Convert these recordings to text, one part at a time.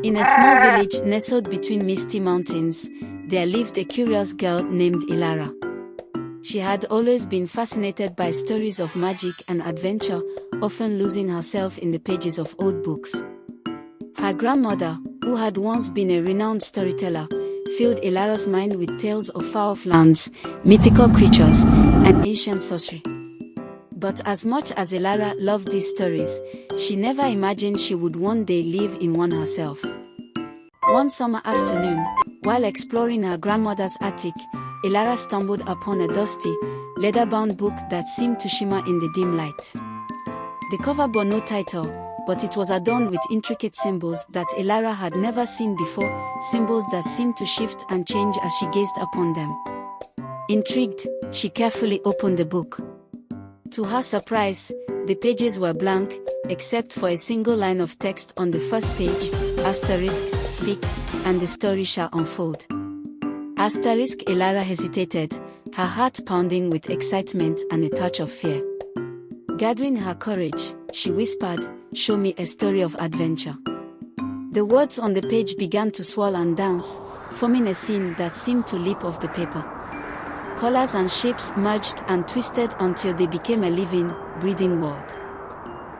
In a small village nestled between misty mountains, there lived a curious girl named Elara. She had always been fascinated by stories of magic and adventure, often losing herself in the pages of old books. Her grandmother, who had once been a renowned storyteller, filled Elara's mind with tales of far-off lands, mythical creatures, and ancient sorcery. But as much as Elara loved these stories, she never imagined she would one day live in one herself. One summer afternoon, while exploring her grandmother's attic, Elara stumbled upon a dusty, leather-bound book that seemed to shimmer in the dim light. The cover bore no title, but it was adorned with intricate symbols that Elara had never seen before, symbols that seemed to shift and change as she gazed upon them. Intrigued, she carefully opened the book. To her surprise, the pages were blank, except for a single line of text on the first page, asterisk, speak, and the story shall unfold. Asterisk. Elara hesitated, her heart pounding with excitement and a touch of fear. Gathering her courage, she whispered, "Show me a story of adventure." The words on the page began to swirl and dance, forming a scene that seemed to leap off the paper. Colors and shapes merged and twisted until they became a living, breathing world.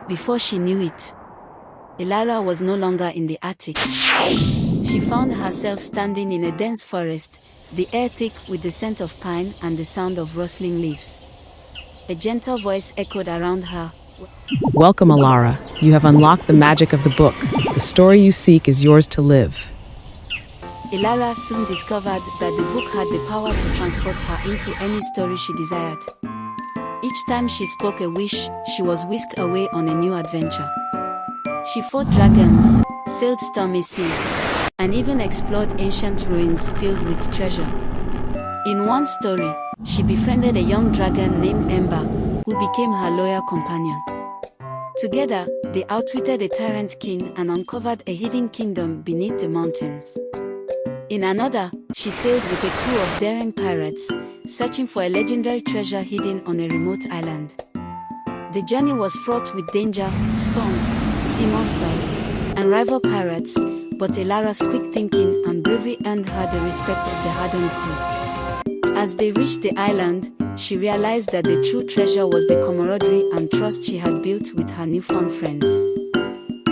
Before she knew it, Elara was no longer in the attic. She found herself standing in a dense forest, the air thick with the scent of pine and the sound of rustling leaves. A gentle voice echoed around her. Welcome, Elara. You have unlocked the magic of the book. The story you seek is yours to live. Elara soon discovered that the book had the power to transport her into any story she desired. Each time she spoke a wish, she was whisked away on a new adventure. She fought dragons, sailed stormy seas, and even explored ancient ruins filled with treasure. In one story, she befriended a young dragon named Ember, who became her loyal companion. Together, they outwitted a tyrant king and uncovered a hidden kingdom beneath the mountains. In another, she sailed with a crew of daring pirates, searching for a legendary treasure hidden on a remote island. The journey was fraught with danger, storms, sea monsters, and rival pirates, but Elara's quick thinking and bravery earned her the respect of the hardened crew. As they reached the island, she realized that the true treasure was the camaraderie and trust she had built with her newfound friends.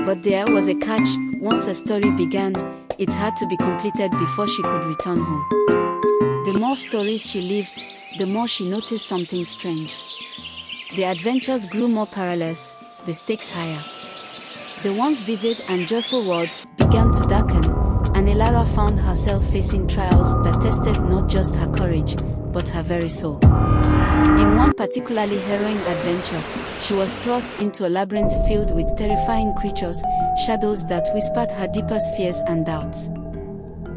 But there was a catch. Once a story began, it had to be completed before she could return home. The more stories she lived, the more she noticed something strange. The adventures grew more perilous, the stakes higher. The once vivid and joyful worlds began to darken, and Elara found herself facing trials that tested not just her courage, but her very soul. In one particularly harrowing adventure, she was thrust into a labyrinth filled with terrifying creatures, shadows that whispered her deepest fears and doubts.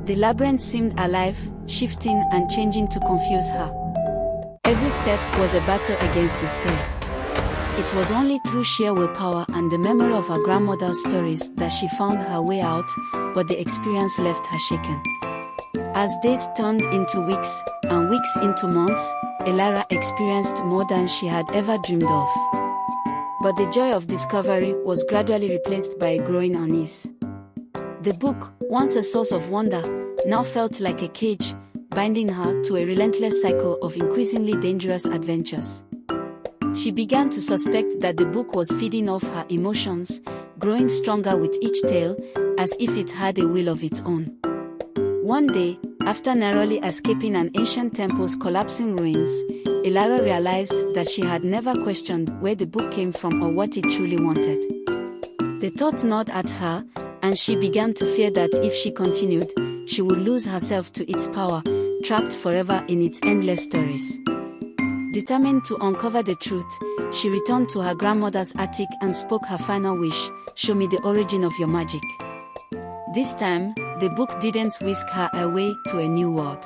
The labyrinth seemed alive, shifting and changing to confuse her. Every step was a battle against despair. It was only through sheer willpower and the memory of her grandmother's stories that she found her way out, but the experience left her shaken. As days turned into weeks, and weeks into months, Elara experienced more than she had ever dreamed of. But the joy of discovery was gradually replaced by a growing unease. The book, once a source of wonder, now felt like a cage, binding her to a relentless cycle of increasingly dangerous adventures. She began to suspect that the book was feeding off her emotions, growing stronger with each tale, as if it had a will of its own. One day, after narrowly escaping an ancient temple's collapsing ruins, Elara realized that she had never questioned where the book came from or what it truly wanted. The thought gnawed at her, and she began to fear that if she continued, she would lose herself to its power, trapped forever in its endless stories. Determined to uncover the truth, she returned to her grandmother's attic and spoke her final wish, "Show me the origin of your magic." This time, the book didn't whisk her away to a new world.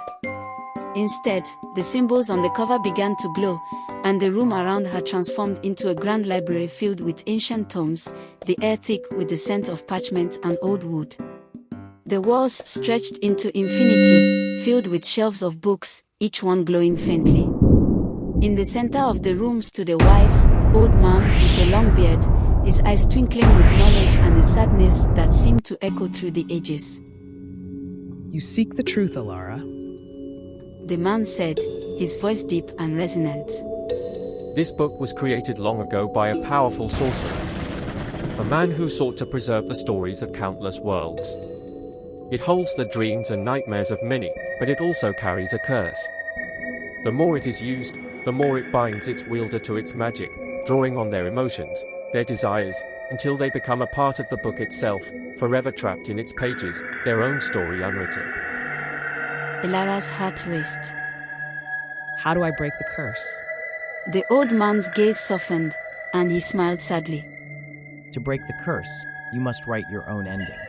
Instead, the symbols on the cover began to glow, and the room around her transformed into a grand library filled with ancient tomes, the air thick with the scent of parchment and old wood. The walls stretched into infinity, filled with shelves of books, each one glowing faintly. In the center of the room stood a wise, old man with a long beard, his eyes twinkling with knowledge and a sadness that seemed to echo through the ages. You seek the truth, Elara. The man said, his voice deep and resonant. This book was created long ago by a powerful sorcerer, a man who sought to preserve the stories of countless worlds. It holds the dreams and nightmares of many, but it also carries a curse. The more it is used, the more it binds its wielder to its magic, drawing on their emotions, their desires, until they become a part of the book itself, forever trapped in its pages, their own story unwritten. Elara's heart raced. How do I break the curse? The old man's gaze softened, and he smiled sadly. To break the curse, you must write your own ending.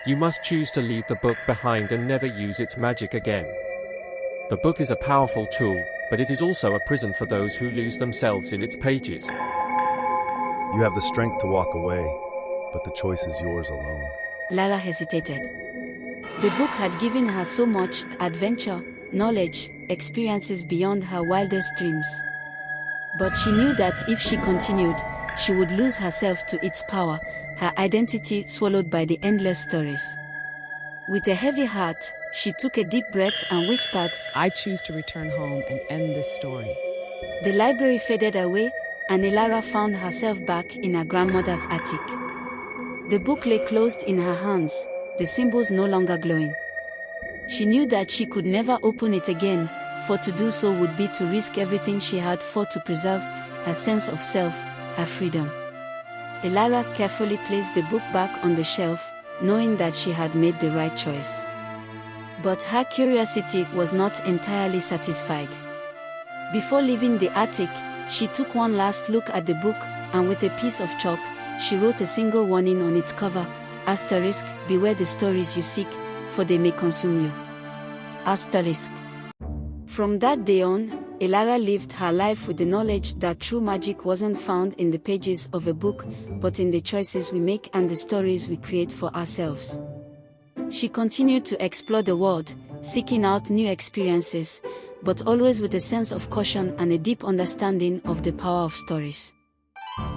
You must choose to leave the book behind and never use its magic again. The book is a powerful tool, but it is also a prison for those who lose themselves in its pages. You have the strength to walk away, but the choice is yours alone. Elara hesitated. The book had given her so much adventure, knowledge, experiences beyond her wildest dreams. But she knew that if she continued, she would lose herself to its power, her identity swallowed by the endless stories. With a heavy heart, she took a deep breath and whispered, I choose to return home and end this story. The library faded away, and Elara found herself back in her grandmother's attic. The book lay closed in her hands, the symbols no longer glowing. She knew that she could never open it again, for to do so would be to risk everything she had fought to preserve, her sense of self, her freedom. Elara carefully placed the book back on the shelf, knowing that she had made the right choice. But her curiosity was not entirely satisfied. Before leaving the attic, she took one last look at the book, and with a piece of chalk, she wrote a single warning on its cover, asterisk, beware the stories you seek, for they may consume you. Asterisk. From that day on, Elara lived her life with the knowledge that true magic wasn't found in the pages of a book, but in the choices we make and the stories we create for ourselves. She continued to explore the world, seeking out new experiences, but always with a sense of caution and a deep understanding of the power of stories.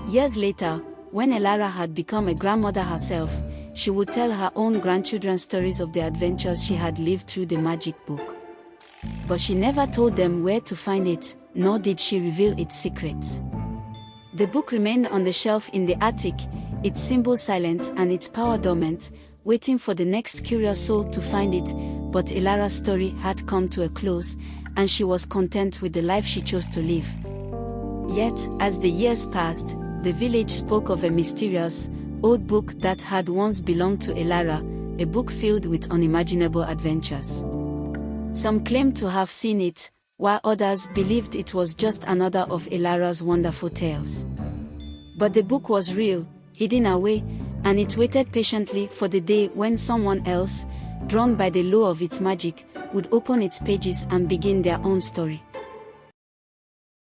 Years later, when Elara had become a grandmother herself, she would tell her own grandchildren stories of the adventures she had lived through the magic book. But she never told them where to find it, nor did she reveal its secrets. The book remained on the shelf in the attic, its symbol silent and its power dormant, waiting for the next curious soul to find it, but Elara's story had come to a close, and she was content with the life she chose to live. Yet, as the years passed, the village spoke of a mysterious, old book that had once belonged to Elara, a book filled with unimaginable adventures. Some claimed to have seen it, while others believed it was just another of Elara's wonderful tales. But the book was real, hidden away, and it waited patiently for the day when someone else, drawn by the lure of its magic, would open its pages and begin their own story.